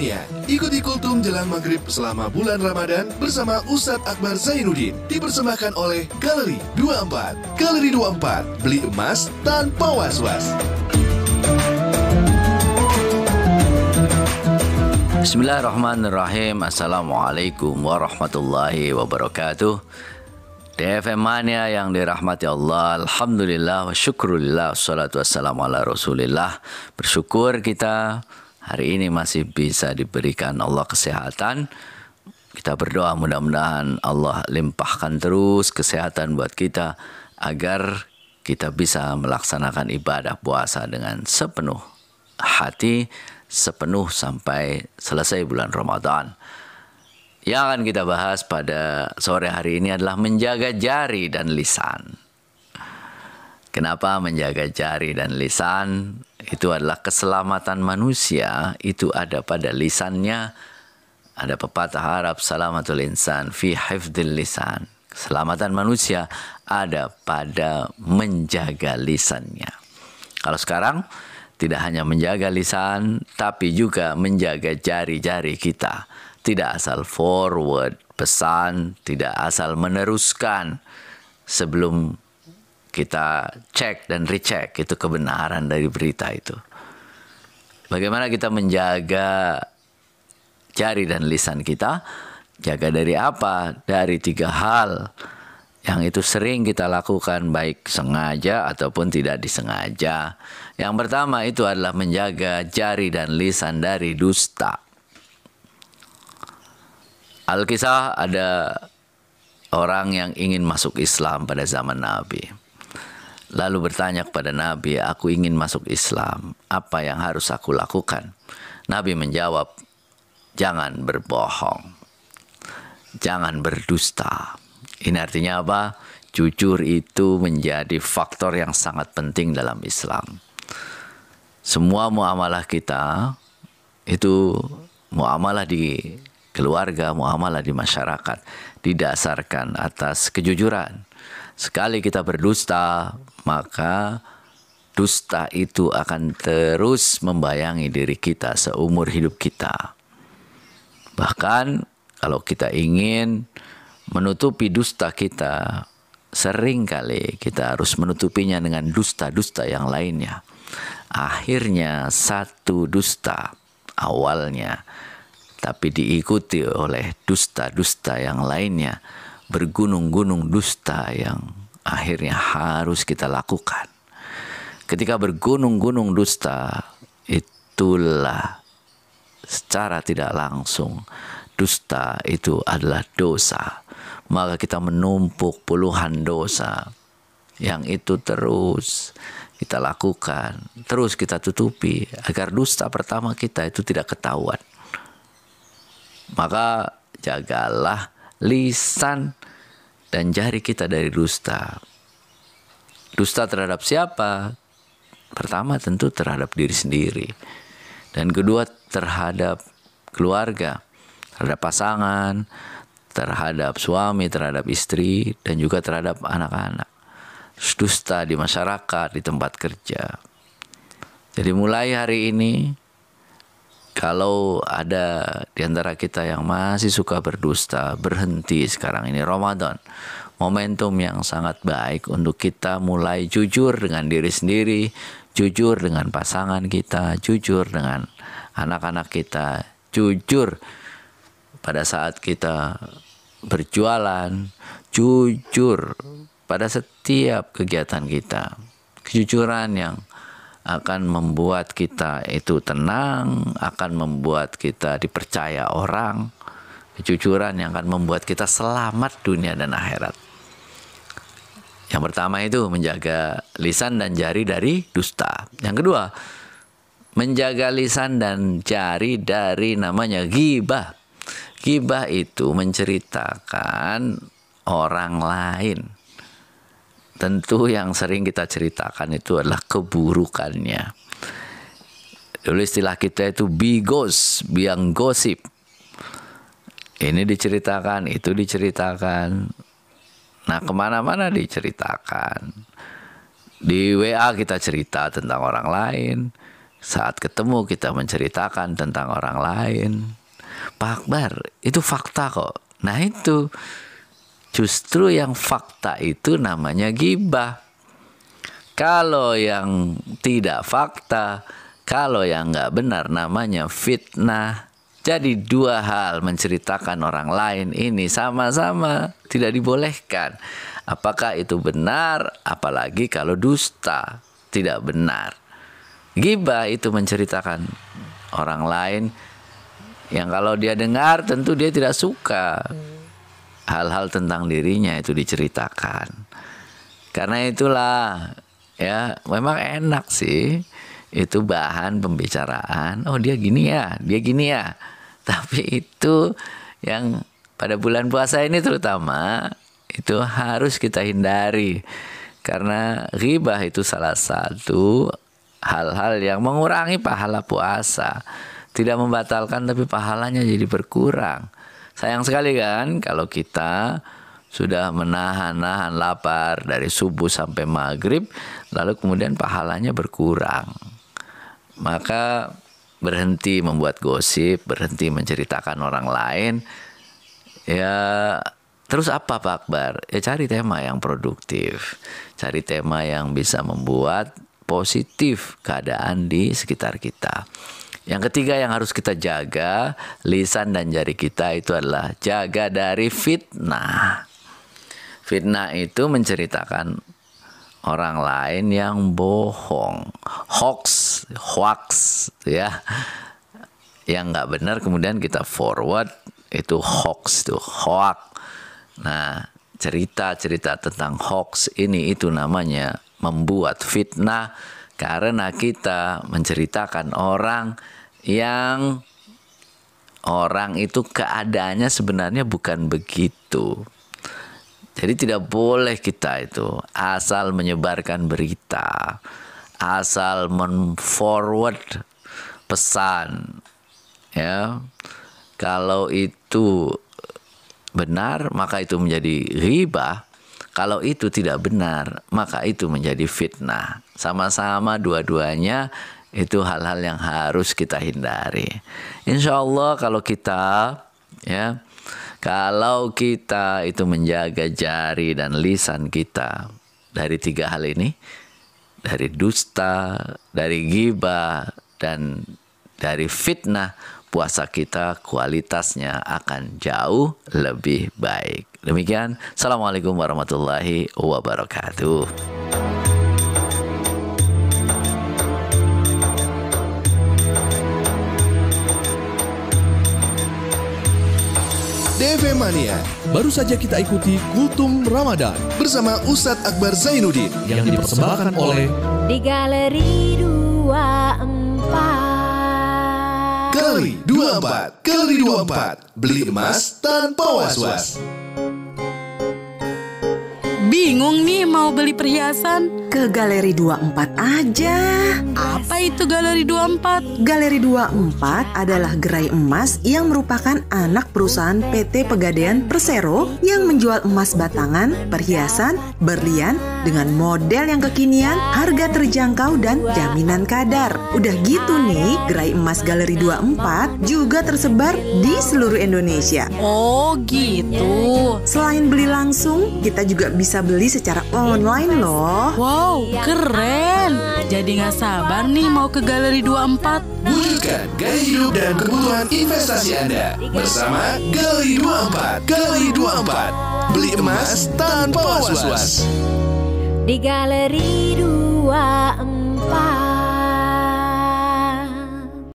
Mania. Ikuti kultum jelang maghrib selama bulan Ramadan bersama Ustadz Akbar Zainuddin. Dipersembahkan oleh Galeri 24. Galeri 24, beli emas tanpa was-was. Bismillahirrahmanirrahim. Assalamualaikum warahmatullahi wabarakatuh. DFM Mania yang dirahmati Allah, alhamdulillah wa syukurillah, wassalatu wassalamu ala rasulillah. Bersyukur kita hari ini masih bisa diberikan Allah kesehatan. Kita berdoa mudah-mudahan Allah limpahkan terus kesehatan buat kita agar kita bisa melaksanakan ibadah puasa dengan sepenuh hati, sepenuh sampai selesai bulan Ramadan. Yang akan kita bahas pada sore hari ini adalah menjaga jari dan lisan. Kenapa menjaga jari dan lisan? Itu adalah keselamatan manusia, itu ada pada lisannya. Ada pepatah Arab, salamatul insan fi hifdzil lisan. Keselamatan manusia ada pada menjaga lisannya. Kalau sekarang tidak hanya menjaga lisan, tapi juga menjaga jari-jari kita. Tidak asal forward pesan, tidak asal meneruskan sebelum kita cek dan recheck itu kebenaran dari berita itu. Bagaimana kita menjaga jari dan lisan kita? Jaga dari apa? Dari 3 hal yang itu sering kita lakukan baik sengaja ataupun tidak disengaja. Yang pertama itu adalah menjaga jari dan lisan dari dusta. Alkisah ada orang yang ingin masuk Islam pada zaman Nabi. Lalu bertanya kepada Nabi, aku ingin masuk Islam, apa yang harus aku lakukan? Nabi menjawab, jangan berbohong, jangan berdusta. Ini artinya apa? Jujur itu menjadi faktor yang sangat penting dalam Islam. Semua muamalah kita itu muamalah di keluarga, muamalah di masyarakat didasarkan atas kejujuran. Sekali kita berdusta, maka dusta itu akan terus membayangi diri kita seumur hidup kita. Bahkan kalau kita ingin menutupi dusta kita, seringkali kita harus menutupinya dengan dusta-dusta yang lainnya. Akhirnya satu dusta awalnya, tapi diikuti oleh dusta-dusta yang lainnya, bergunung-gunung dusta yang akhirnya harus kita lakukan. Ketika bergunung-gunung dusta, itulah secara tidak langsung dusta itu adalah dosa. Maka kita menumpuk puluhan dosa yang itu terus kita lakukan, terus kita tutupi agar dusta pertama kita itu tidak ketahuan. Maka jagalah lisan dan jari kita dari dusta. Dusta terhadap siapa? Pertama tentu terhadap diri sendiri. Dan kedua terhadap keluarga, terhadap pasangan, terhadap suami, terhadap istri, dan juga terhadap anak-anak. Dusta di masyarakat, di tempat kerja. Jadi mulai hari ini, kalau ada di antara kita yang masih suka berdusta, berhenti sekarang ini Ramadan. Momentum yang sangat baik untuk kita mulai jujur dengan diri sendiri, jujur dengan pasangan kita, jujur dengan anak-anak kita, jujur pada saat kita berjualan, jujur pada setiap kegiatan kita. Kejujuran yang akan membuat kita itu tenang, akan membuat kita dipercaya orang. Kejujuran yang akan membuat kita selamat dunia dan akhirat. Yang pertama itu menjaga lisan dan jari dari dusta. Yang kedua, menjaga lisan dan jari dari namanya ghibah. Ghibah itu menceritakan orang lain. Tentu yang sering kita ceritakan itu adalah keburukannya. Dulu istilah kita itu bigos, biang gosip. Ini diceritakan, itu diceritakan. Nah, kemana-mana diceritakan. Di WA kita cerita tentang orang lain. Saat ketemu kita menceritakan tentang orang lain. Pak Akbar, itu fakta kok. Nah itu, justru yang fakta itu namanya ghibah. Kalau yang tidak fakta, kalau yang nggak benar namanya fitnah. Jadi dua hal menceritakan orang lain ini sama-sama tidak dibolehkan. Apakah itu benar? Apalagi kalau dusta, tidak benar. Ghibah itu menceritakan orang lain yang kalau dia dengar tentu dia tidak suka. Hal-hal tentang dirinya itu diceritakan. Karena itulah ya memang enak sih itu bahan pembicaraan. Oh dia gini ya, dia gini ya. Tapi itu yang pada bulan puasa ini terutama itu harus kita hindari. Karena ghibah itu salah satu hal-hal yang mengurangi pahala puasa. Tidak membatalkan tapi pahalanya jadi berkurang. Sayang sekali kan kalau kita sudah menahan-nahan lapar dari subuh sampai maghrib, lalu kemudian pahalanya berkurang. Maka berhenti membuat gosip, berhenti menceritakan orang lain. Ya terus apa Pak Akbar? Ya cari tema yang produktif. Cari tema yang bisa membuat positif keadaan di sekitar kita. Yang ketiga yang harus kita jaga, lisan dan jari kita itu adalah jaga dari fitnah. Fitnah itu menceritakan orang lain yang bohong, hoax ya, yang nggak benar kemudian kita forward itu hoax, itu hoax. Nah, cerita-cerita tentang hoax ini itu namanya membuat fitnah karena kita menceritakan orang yang orang itu keadaannya sebenarnya bukan begitu. Jadi tidak boleh kita itu asal menyebarkan berita, asal men-forward pesan. Ya. Kalau itu benar, maka itu menjadi ghibah. Kalau itu tidak benar, maka itu menjadi fitnah. Sama-sama dua-duanya itu hal-hal yang harus kita hindari. Insya Allah kalau kita itu menjaga jari dan lisan kita dari tiga hal ini, dari dusta, dari ghibah, dan dari fitnah, puasa kita kualitasnya akan jauh lebih baik. Demikian, Assalamualaikum warahmatullahi wabarakatuh. DFM Mania, baru saja kita ikuti Kultum Ramadan bersama Ustadz Akbar Zainuddin yang dipersembahkan oleh di Galeri 24. Galeri 24, Galeri 24, beli emas tanpa was-was. Bingung nih mau beli perhiasan? Ke Galeri 24 aja. Apa itu Galeri 24? Galeri 24 adalah gerai emas yang merupakan anak perusahaan PT Pegadaian Persero yang menjual emas batangan, perhiasan, berlian dengan model yang kekinian, harga terjangkau dan jaminan kadar. Udah gitu nih, gerai emas Galeri 24 juga tersebar di seluruh Indonesia. Oh gitu. Selain beli langsung, kita juga bisa beli secara online loh. Wow, keren. Jadi gak sabar nih mau ke Galeri 24. Wujudkan gaya hidup dan kebutuhan investasi Anda bersama Galeri 24. Galeri 24, beli emas tanpa was-was. Di Galeri 24.